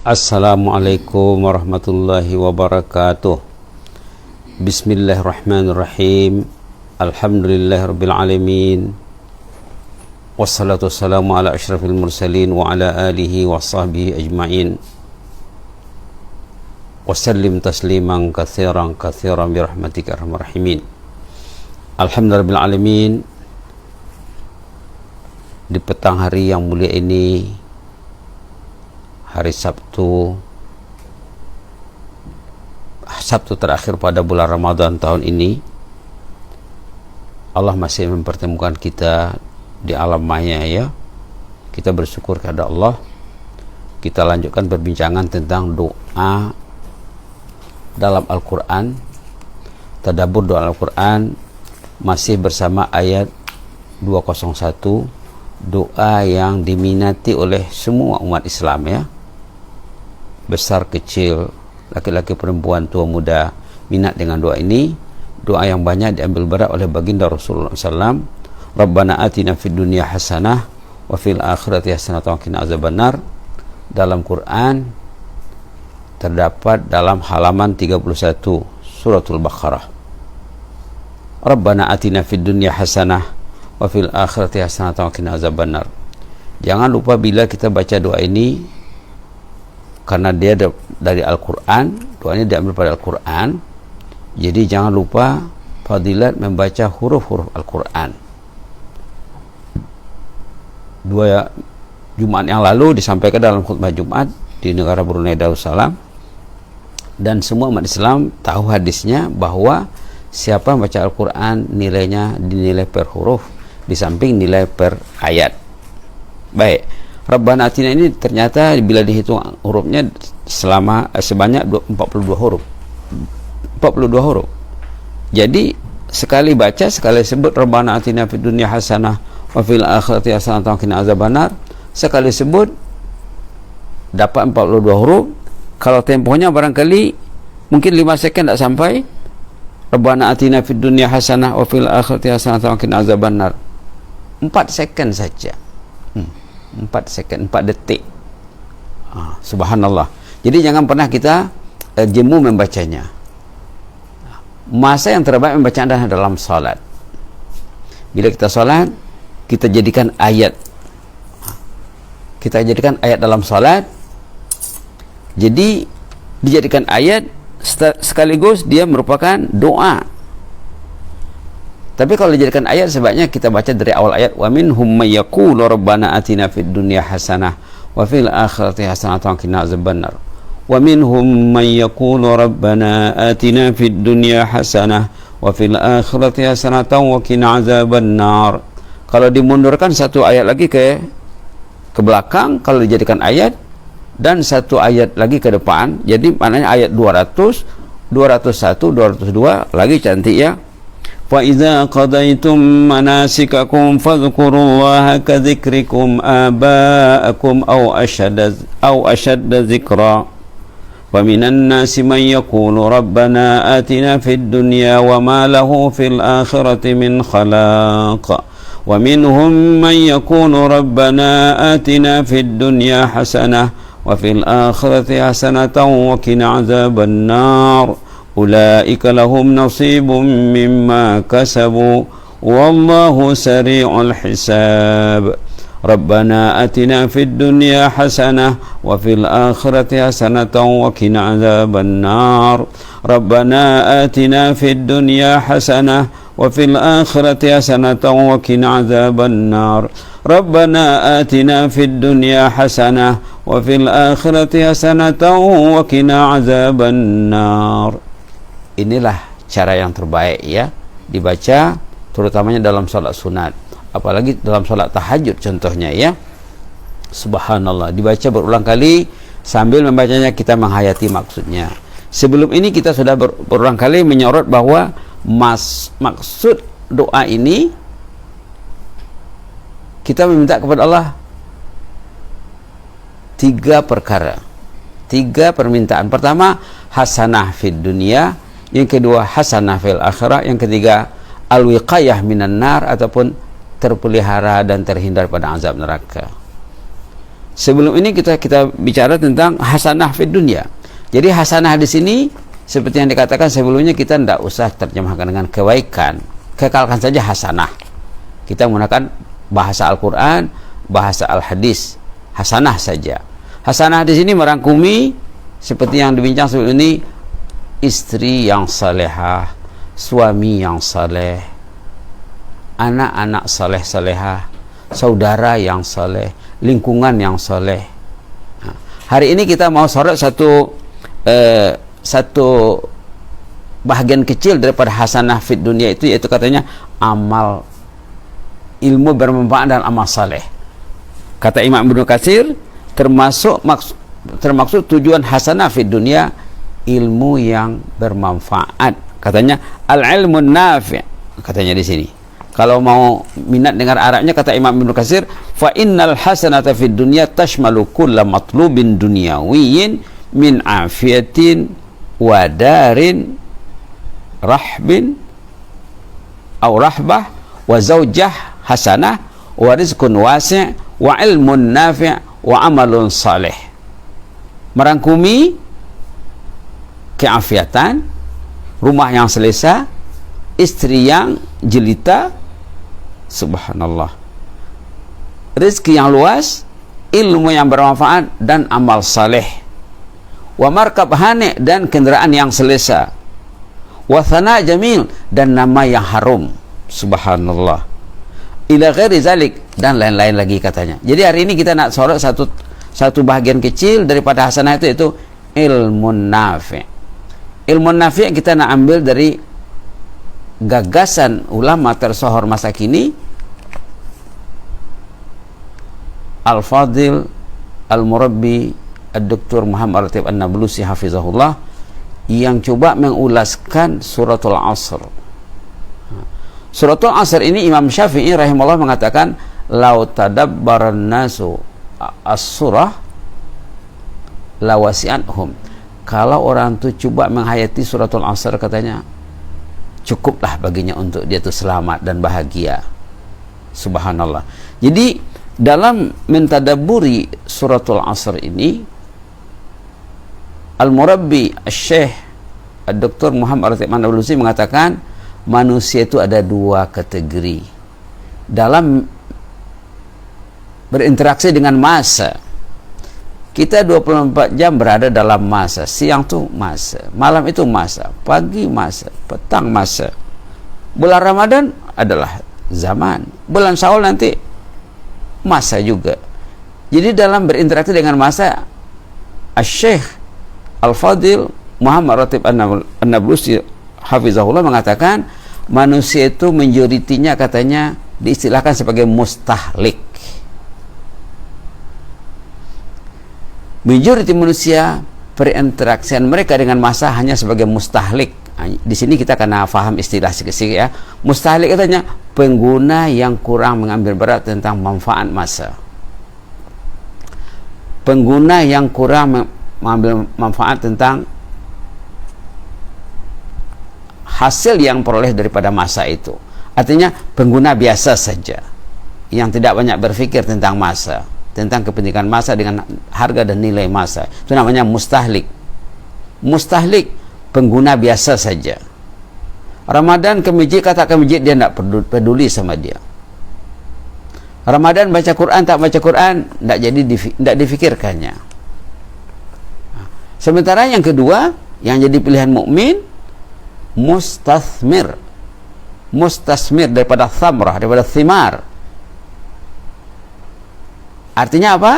Assalamualaikum warahmatullahi wabarakatuh. Bismillahirrahmanirrahim. Alhamdulillahirabbil alamin. Wassalatu wassalamu ala asyrafil mursalin wa ala alihi wa sahbihi ajma'in. Wasallim tasliman katsiran birahmatika arhamar rahimin. Alhamdulillahirabbil alamin. Di petang hari yang mulia ini, hari Sabtu terakhir pada bulan Ramadan tahun ini, Allah masih mempertemukan kita di alam maya ya. Kita bersyukur kepada Allah. Kita lanjutkan perbincangan tentang doa dalam Al-Quran, tadabbur doa Al-Quran, masih bersama ayat 201, doa yang diminati oleh semua umat Islam ya, besar kecil, laki-laki perempuan, tua muda, minat dengan doa ini. Doa yang banyak diambil berat oleh baginda Rasulullah SAW. Rabbana atina fid dunya hasanah wa fil akhirati hasanah wa qina azabannar. Dalam Quran terdapat dalam halaman 31 suratul Baqarah. Rabbana atina fid dunya hasanah wa fil akhirati hasanah wa qina azabannar. Jangan lupa bila kita baca doa ini, karena dia dari Al-Quran, doanya diambil pada Al-Quran, jadi jangan lupa fadilat membaca huruf-huruf Al-Quran. Dua Jumat yang lalu disampaikan dalam khutbah Jumat di negara Brunei Darussalam, dan semua umat Islam tahu hadisnya bahwa siapa membaca Al-Quran nilainya dinilai per huruf di samping nilai per ayat. Baik, Rabbana atina ini ternyata bila dihitung hurufnya sebanyak 42 huruf. 42 huruf. Jadi sekali baca, sekali sebut Rabbana atina fid dunya hasanah wa fil akhirati hasanah wa qina azabannar, sekali sebut dapat 42 huruf. Kalau tempohnya barangkali mungkin 5 second tak sampai. Rabbana atina fid dunya hasanah wa fil akhirati hasanah wa qina azabannar. 4 second saja. 4 second, 4 detik. Subhanallah. Jadi jangan pernah kita jemu membacanya. Masa yang terbaik membaca adalah dalam salat. Bila kita salat, kita jadikan ayat. Kita jadikan ayat dalam salat. Jadi dijadikan ayat sekaligus dia merupakan doa. Tapi kalau dijadikan ayat, sebaiknya kita baca dari awal ayat. Wa minhum may yaqulu rabbana atina fid dunya hasanah wa fil akhirati hasanah wa qina azabannar. Wa minhum may yaqulu rabbana atina fid dunya hasanah wa fil akhirati hasanah wa qina azabannar. Kalau dimundurkan satu ayat lagi ke belakang, kalau dijadikan ayat, dan satu ayat lagi ke depan, jadi maknanya ayat 200, 201, 202 lagi cantik ya. وَإِذَا قَضَيْتُمْ مَنَاسِكَكُمْ فَاذْكُرُوا اللَّهَ كَذِكْرِكُمْ آبَاءَكُمْ أَوْ أَشَدَّ ذِكْرًا وَمِنَ النَّاسِ مَنْ يَقُولُ رَبَّنَا آتِنَا فِي الدُّنْيَا وَمَا لَهُ فِي الْآخِرَةِ مِنْ خَلَاقٍ وَمِنْهُمْ مَنْ يَقُولُ رَبَّنَا آتِنَا فِي الدُّنْيَا حَسَنَةً وَفِي الْآخِرَةِ حَسَنَةً وَقِنَا عَذَابَ النَّارِ أولئك لهم نصيب مما كسبوا والله سريع الحساب ربنا آتنا في الدنيا حسنة وفي الآخرة حسنة وقنا عذاب النار ربنا آتنا في الدنيا حسنة وفي الآخرة حسنة وقنا عذاب النار ربنا آتنا في الدنيا حسنة وفي الآخرة حسنة وقنا عذاب النار. Inilah cara yang terbaik ya, dibaca terutamanya dalam salat sunat, apalagi dalam salat tahajud contohnya ya. Subhanallah, dibaca berulang kali, sambil membacanya kita menghayati maksudnya. Sebelum ini kita sudah berulang kali menyorot bahwa maksud doa ini kita meminta kepada Allah 3 perkara, 3 permintaan. Pertama, hasanah fid dunia, yang kedua hasanah fil akhirah, yang ketiga al-wiqayah minan nar, ataupun terpelihara dan terhindar pada azab neraka. Sebelum ini kita bicara tentang hasanah fid dunya. Jadi hasanah di sini seperti yang dikatakan sebelumnya, kita tidak usah terjemahkan dengan kebaikan, kekalkan saja hasanah. Kita menggunakan bahasa Al-Quran, bahasa Al-Hadis, hasanah saja. Hasanah di sini merangkumi seperti yang dibincang sebelum ini, istri yang salehah, suami yang saleh, anak-anak saleh-salehah, saudara yang saleh, lingkungan yang saleh. Nah, hari ini kita mau sorot satu bahagian kecil daripada hasanah fid dunia itu, yaitu katanya amal, ilmu bermanfaat dan amal saleh. Kata Imam Ibnu Katsir, termaksud tujuan hasanah fid dunia ilmu yang bermanfaat. Katanya al-ilmun nafi', katanya di sini. Kalau mau minat dengar Arabnya, kata Imam Ibnu Katsir, fa innal hasanata fid dunya tashmalu kulla matlubin dunyawiyyin min afiyatin wa darin rahbin aw rahbah wa zaujah hasanah wa rizqun wasi' wa ilmun nafi' wa amalun salih. Merangkumi keafiatan, rumah yang selesa, istri yang jelita, subhanallah, rezeki yang luas, ilmu yang bermanfaat dan amal saleh, wa markab hani dan kendaraan yang selesa, wa thana jamil dan nama yang harum, subhanallah, ila ghairi zalik dan lain-lain lagi katanya. Jadi hari ini kita nak sorot satu bahagian kecil daripada hasanah itu, yaitu ilmu nafi'. Ilmu nafi' kita nak ambil dari gagasan ulama tersohor masa kini, Al-Fadil Al-Murabbi Ad-Doktor Muhammad Ratib An-Nablusi hafizahullah, yang coba mengulaskan suratul Asr. Suratul Asr ini Imam Syafi'i rahimahullah mengatakan, lau tadabbaran nasu as-surah lawasi'anhum. Kalau orang tu coba menghayati suratul Asr, katanya cukuplah baginya untuk dia tu selamat dan bahagia. Subhanallah. Jadi dalam mentadaburi suratul Asr ini, Al-Murabbi Syekh Dr. Muhammad Ratib An-Nablusi mengatakan manusia itu ada dua kategori dalam berinteraksi dengan masa. Kita 24 jam berada dalam masa. Siang tu masa, malam itu masa, pagi masa, petang masa. Bulan Ramadan adalah zaman, bulan Syawal nanti masa juga. Jadi dalam berinteraksi dengan masa, Syekh Al-Fadil Muhammad Ratib An-Nablusi hafizahullah mengatakan manusia itu majoritinya katanya diistilahkan sebagai mustahlik. Majoriti manusia perinteraksian mereka dengan masa hanya sebagai mustahlik. Di sini kita kena faham istilah sedikit ya. Mustahlik katanya pengguna yang kurang mengambil berat tentang manfaat masa. Pengguna yang kurang mengambil manfaat tentang hasil yang peroleh daripada masa itu. Artinya pengguna biasa saja yang tidak banyak berpikir tentang masa, tentang kepentingan masa dengan harga dan nilai masa. Itu namanya mustahlik. Mustahlik pengguna biasa saja. Ramadan ke masjid, kata ke masjid, dia tidak peduli sama dia. Ramadan baca Quran, tak baca Quran, tidak difikirkannya. Sementara yang kedua, yang jadi pilihan mukmin, mustasmir. Mustasmir daripada thamrah, daripada thimar. Artinya apa?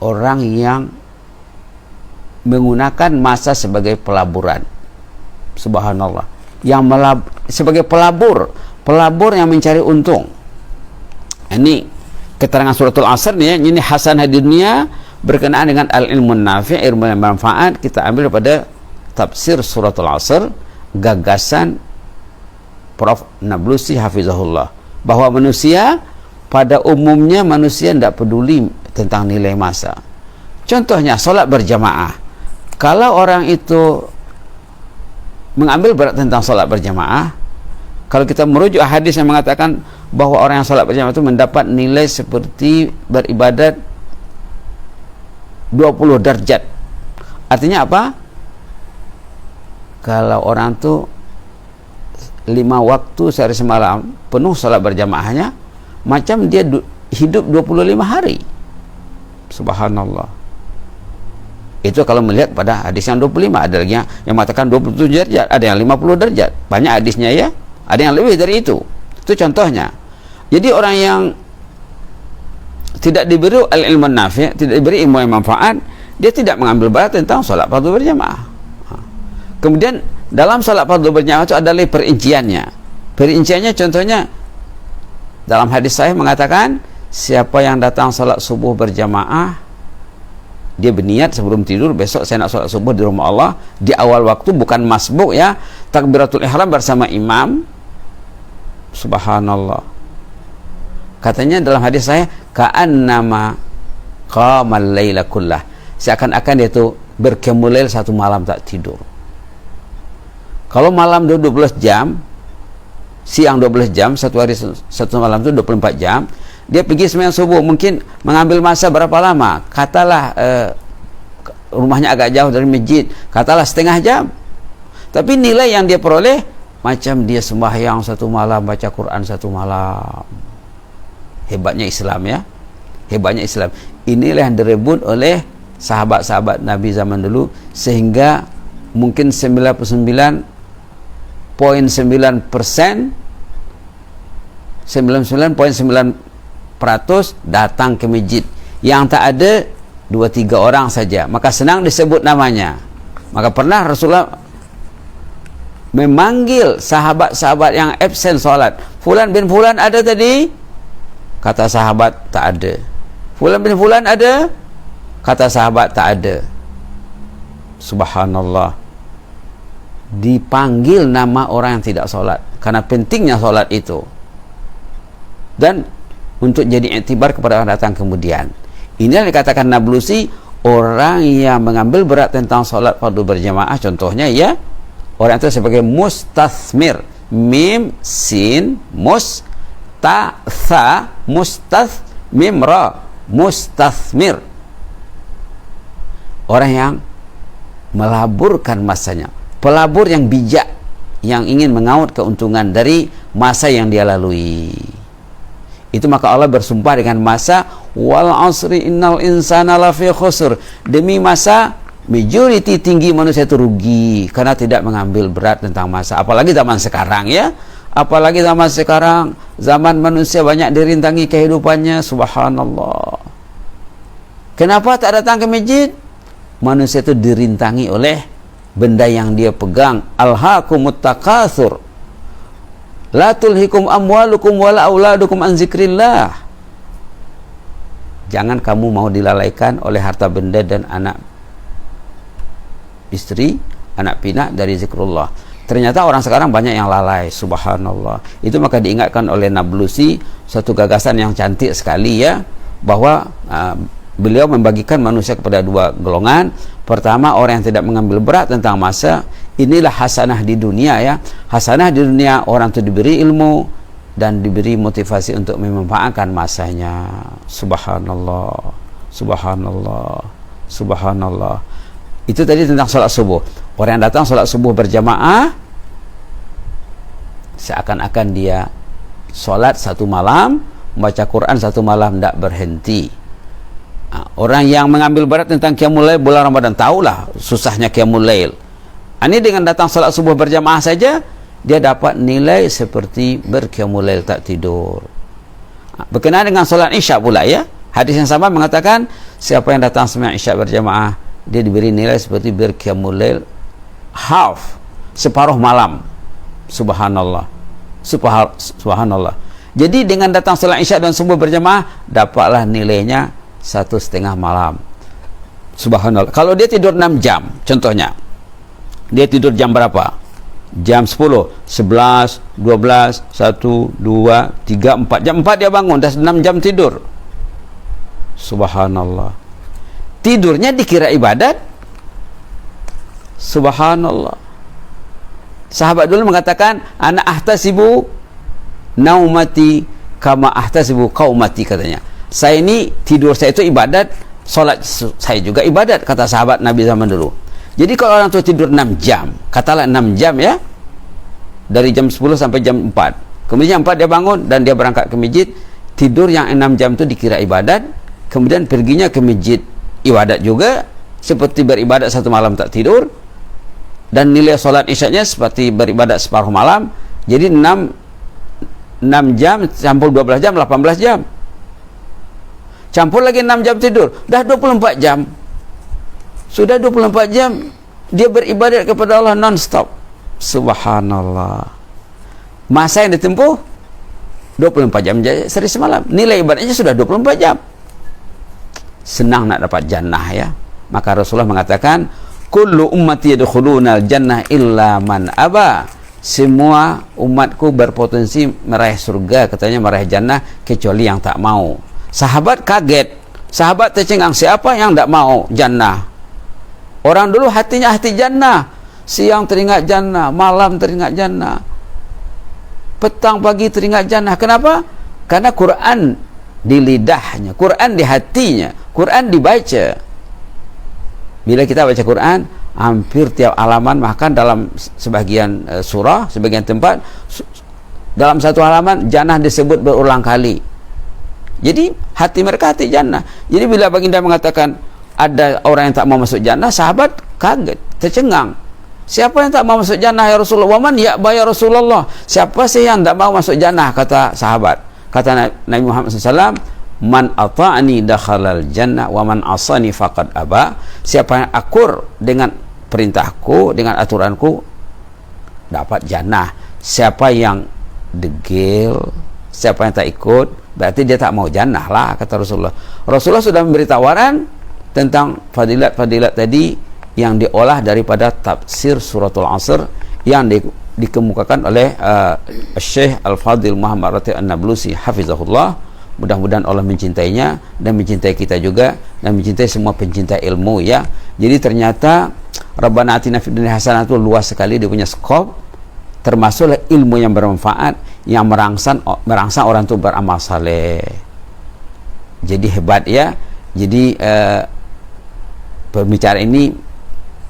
Orang yang menggunakan masa sebagai pelaburan. Subhanallah. Yang sebagai pelabur yang mencari untung. Ini keterangan suratul Asr nih ya. Ini hasanah di dunia berkenaan dengan al-ilmun nafi', ilmu yang bermanfaat. Kita ambil pada tafsir suratul Asr, gagasan Prof. Nablusi hafizahullah, bahwa manusia pada umumnya manusia tidak peduli tentang nilai masa. Contohnya solat berjamaah. Kalau orang itu mengambil berat tentang solat berjamaah, kalau kita merujuk hadis yang mengatakan bahwa orang yang salat berjamaah itu mendapat nilai seperti beribadat 20 derajat. Artinya apa? Kalau orang tu 5 waktu sehari semalam penuh salat berjamaahnya, macam dia hidup 25 hari. Subhanallah. Itu kalau melihat pada hadis yang 25. Ada lagi yang mengatakan 27 derajat, ada yang 50 derajat. Banyak hadisnya ya. Ada yang lebih dari itu. Itu contohnya. Jadi orang yang tidak diberi al-ilmu nafi', tidak diberi ilmu yang manfaat, dia tidak mengambil berat tentang salat fardu berjamaah. Kemudian dalam salat fardu berjamaah itu adalah perinciannya. Perinciannya contohnya dalam hadis sahih mengatakan, siapa yang datang salat subuh berjamaah, dia berniat sebelum tidur, besok saya nak salat subuh di rumah Allah di awal waktu, bukan masbuk ya, takbiratul ihram bersama imam. Subhanallah. Katanya dalam hadis saya, ka'annama qamal laila kullah, seakan-akan dia itu berkemulail satu malam tak tidur. Kalau malam 12 jam, siang 12 jam, satu hari satu malam itu 24 jam, dia pergi sembahyang subuh, mungkin mengambil masa berapa lama? Katalah rumahnya agak jauh dari masjid, katalah setengah jam. Tapi nilai yang dia peroleh macam dia sembahyang satu malam, baca Quran satu malam. Hebatnya Islam ya. Hebatnya Islam. Inilah yang direbut oleh sahabat-sahabat Nabi zaman dulu, sehingga mungkin 99.9% 99.9% datang ke masjid. Yang tak ada 2-3 orang saja, maka senang disebut namanya. Maka pernah Rasulullah memanggil sahabat-sahabat yang absen solat, fulan bin fulan ada tadi? Kata sahabat, tak ada. Fulan bin fulan ada? Kata sahabat, tak ada. Subhanallah. Dipanggil nama orang yang tidak solat, karena pentingnya solat itu, dan untuk jadi iktibar kepada orang datang kemudian. Inilah dikatakan Nablusi, orang yang mengambil berat tentang solat fardu berjamaah. Contohnya ya, orang itu sebagai mustathmir, mim sin mus ta tha mustath mim ra, mustathmir, orang yang melaburkan masanya, pelabur yang bijak, yang ingin mengaut keuntungan dari masa yang dia lalui. Itu maka Allah bersumpah dengan masa, wal asri innal insana lafi khusr, demi masa majority tinggi manusia itu rugi karena tidak mengambil berat tentang masa. Apalagi zaman sekarang ya, apalagi zaman sekarang, zaman manusia banyak dirintangi kehidupannya. Subhanallah. Kenapa tak datang ke masjid? Manusia itu dirintangi oleh benda yang dia pegang. Alhaakumut takatsur, la tulhikum amwalukum wala auladukum an zikrillah. Jangan kamu mau dilalaikan oleh harta benda dan anak istri, anak pinak dari zikrullah. Ternyata orang sekarang banyak yang lalai. Subhanallah. Itu maka diingatkan oleh Nablusi satu gagasan yang cantik sekali ya, bahwa beliau membagikan manusia kepada 2 golongan. Pertama, orang yang tidak mengambil berat tentang masa. Inilah hasanah di dunia ya. Hasanah di dunia, orang itu diberi ilmu dan diberi motivasi untuk memanfaatkan masanya. Subhanallah. Subhanallah. Subhanallah. Itu tadi tentang sholat subuh. Orang yang datang sholat subuh berjamaah, seakan-akan dia sholat satu malam, membaca Quran satu malam, tidak berhenti. Orang yang mengambil berat tentang qiyamul lail bulan Ramadan, tahulah susahnya qiyamul lail. Ini dengan datang sholat subuh berjamaah saja, dia dapat nilai seperti berqiyamul lail tak tidur. Berkenaan dengan sholat isya pula ya, hadis yang sama mengatakan, siapa yang datang sembahyang isya berjamaah, dia diberi nilai seperti berqiyamul lail half, separuh malam. Subhanallah. Subhanallah. Jadi dengan datang salat isya dan subuh berjamaah, dapatlah nilainya 1,5 malam. Subhanallah. Kalau dia tidur 6 jam, contohnya, dia tidur jam berapa? Jam 10, 11, 12, 1, 2, 3, 4. Jam 4 dia bangun, dah 6 jam tidur. Subhanallah. Tidurnya dikira ibadat. Subhanallah. Sahabat dulu mengatakan, ana ahtasibu naumati kama ahtasibu qaumati, katanya. Saya ini tidur saya itu ibadat, solat saya juga ibadat, kata sahabat Nabi zaman dulu. Jadi kalau orang tua tidur 6 jam, katalah 6 jam ya, dari jam 10 sampai jam 4, kemudian jam 4 dia bangun dan dia berangkat ke masjid, tidur yang 6 jam itu dikira ibadat, kemudian perginya ke masjid ibadat juga, seperti beribadat satu malam tak tidur, dan nilai solat isyaknya seperti beribadat separuh malam. Jadi 6 jam campur 12 jam 18 jam, campur lagi 6 jam tidur, dah 24 jam. Sudah 24 jam dia beribadat kepada Allah non-stop. Subhanallah. Masa yang ditempuh 24 jam sehari semalam, nilai ibadahnya sudah 24 jam. Senang nak dapat jannah ya. Maka Rasulullah mengatakan, kullu ummati yadkhulunal jannah illa man aba. Semua umatku berpotensi meraih surga, katanya meraih jannah, kecuali yang tak mau. Sahabat kaget, sahabat tercengang, siapa yang tak mau jannah? Orang dulu hatinya hati jannah, siang teringat jannah, malam teringat jannah, petang pagi teringat jannah. Kenapa? Karena Quran di lidahnya, Quran di hatinya, Quran dibaca. Bila kita baca Quran, hampir tiap halaman, bahkan dalam sebagian surah, sebagian tempat, dalam satu halaman jannah disebut berulang kali. Jadi hati mereka hati jannah. Jadi bila baginda mengatakan ada orang yang tak mau masuk jannah, sahabat kaget, tercengang. Siapa yang tak mau masuk jannah ya Rasulullah? Waman ya Rasulullah, siapa sih yang tak mau masuk jannah, kata sahabat. Kata Nabi Muhammad SAW, man ata'ani dakhalal jannah wa man asani faqad aba. Siapa yang akur dengan perintahku, dengan aturanku, dapat jannah. Siapa yang degil, siapa yang tak ikut, berarti dia tak mau jannah lah, kata Rasulullah. Rasulullah sudah memberi tawaran tentang fadilat-fadilat tadi yang diolah daripada tafsir suratul Asr yang dikemukakan oleh Syekh Al-Fadhil Muhammad Ratib An-Nablusi hafizahullah. Mudah-mudahan Allah mencintainya dan mencintai kita juga, dan mencintai semua pencinta ilmu ya. Jadi ternyata Rabbana atina fid dunya hasanah itu luas sekali, dia punya skop, termasuklah ilmu yang bermanfaat yang merangsang orang itu beramal saleh. Jadi hebat ya. Jadi pembicaraan ini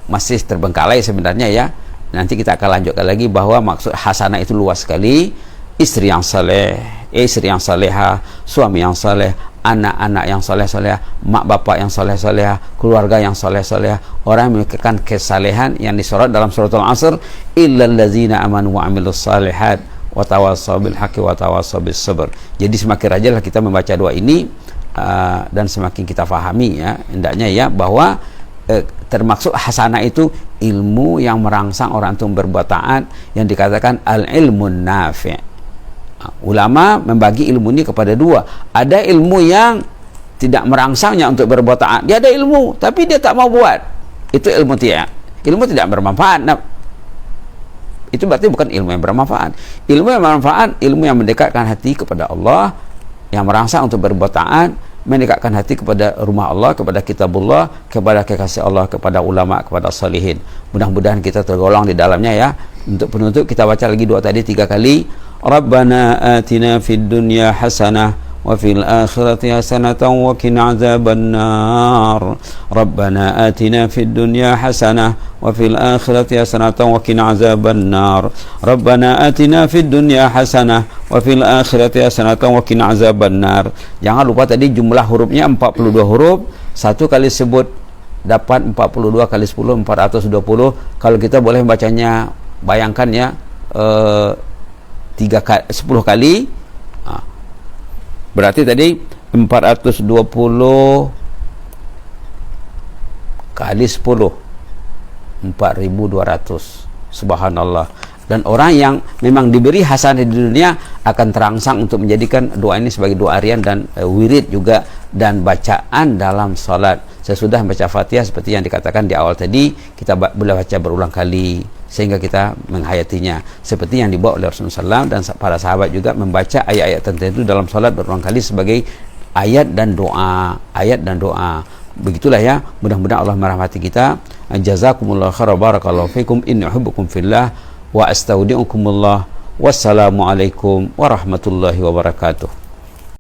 masih terbengkalai sebenarnya ya. Nanti kita akan lanjutkan lagi bahwa maksud hasanah itu luas sekali. Istri yang saleh, istri yang saleha, suami yang saleh, anak-anak yang saleh-saleh, mak bapak yang saleh-saleh, keluarga yang saleh-saleh, orang yang memiliki kesalehan yang disorot dalam suratul Asr, illal ladzina amanu wa amilus salihat wa tawassaw bil haqqi wa tawassaw bis sabr. Jadi semakin rajinlah kita membaca doa ini, dan semakin kita fahami ya, hendaknya ya, bahwa termaksud hasanah itu ilmu yang merangsang orang untuk berbuat taat, yang dikatakan al-ilmun nafi'. Ulama membagi ilmu ini kepada dua. Ada ilmu yang tidak merangsangnya untuk berbuat taat, dia ada ilmu tapi dia tak mau buat, itu ilmu tidak bermanfaat. Nah, itu berarti bukan ilmu yang bermanfaat. Ilmu yang bermanfaat, ilmu yang mendekatkan hati kepada Allah, yang merangsang untuk berbuat taat, mendekatkan hati kepada rumah Allah, kepada kitabullah, kepada kekasih Allah, kepada ulama, kepada salihin. Mudah-mudahan kita tergolong di dalamnya ya. Untuk penutup kita baca lagi doa tadi 3 kali. Rabbana atina fid dunya hasanah wa fil akhirati hasanatan wa qina azabannar. Rabbana atina fid dunya hasanah wa fil akhirati hasanatan wa qina azabannar. Rabbana atina fid dunya hasanah wa fil akhirati hasanatan wa qina azabannar. Jangan lupa tadi jumlah hurufnya 42 huruf. Satu kali sebut dapat 42 kali 10 420. Kalau kita boleh membacanya, bayangkan ya, 10 kali, berarti tadi 420 kali 10 4.200. Subhanallah. Dan orang yang memang diberi hasanah di dunia akan terangsang untuk menjadikan doa ini sebagai doa harian dan wirid juga, dan bacaan dalam salat. Sesudah membaca Fatihah seperti yang dikatakan di awal tadi, kita boleh baca berulang kali sehingga kita menghayatinya, seperti yang dibawa oleh Rasulullah SAW, dan para sahabat juga membaca ayat-ayat tertentu dalam salat berulang kali sebagai ayat dan doa, Begitulah ya, mudah-mudahan Allah merahmati kita. Jazakumullah khairan, barakallahu fikum, inni uhibbukum fillah wa astaudiukumullah. Wassalamualaikum warahmatullahi wabarakatuh.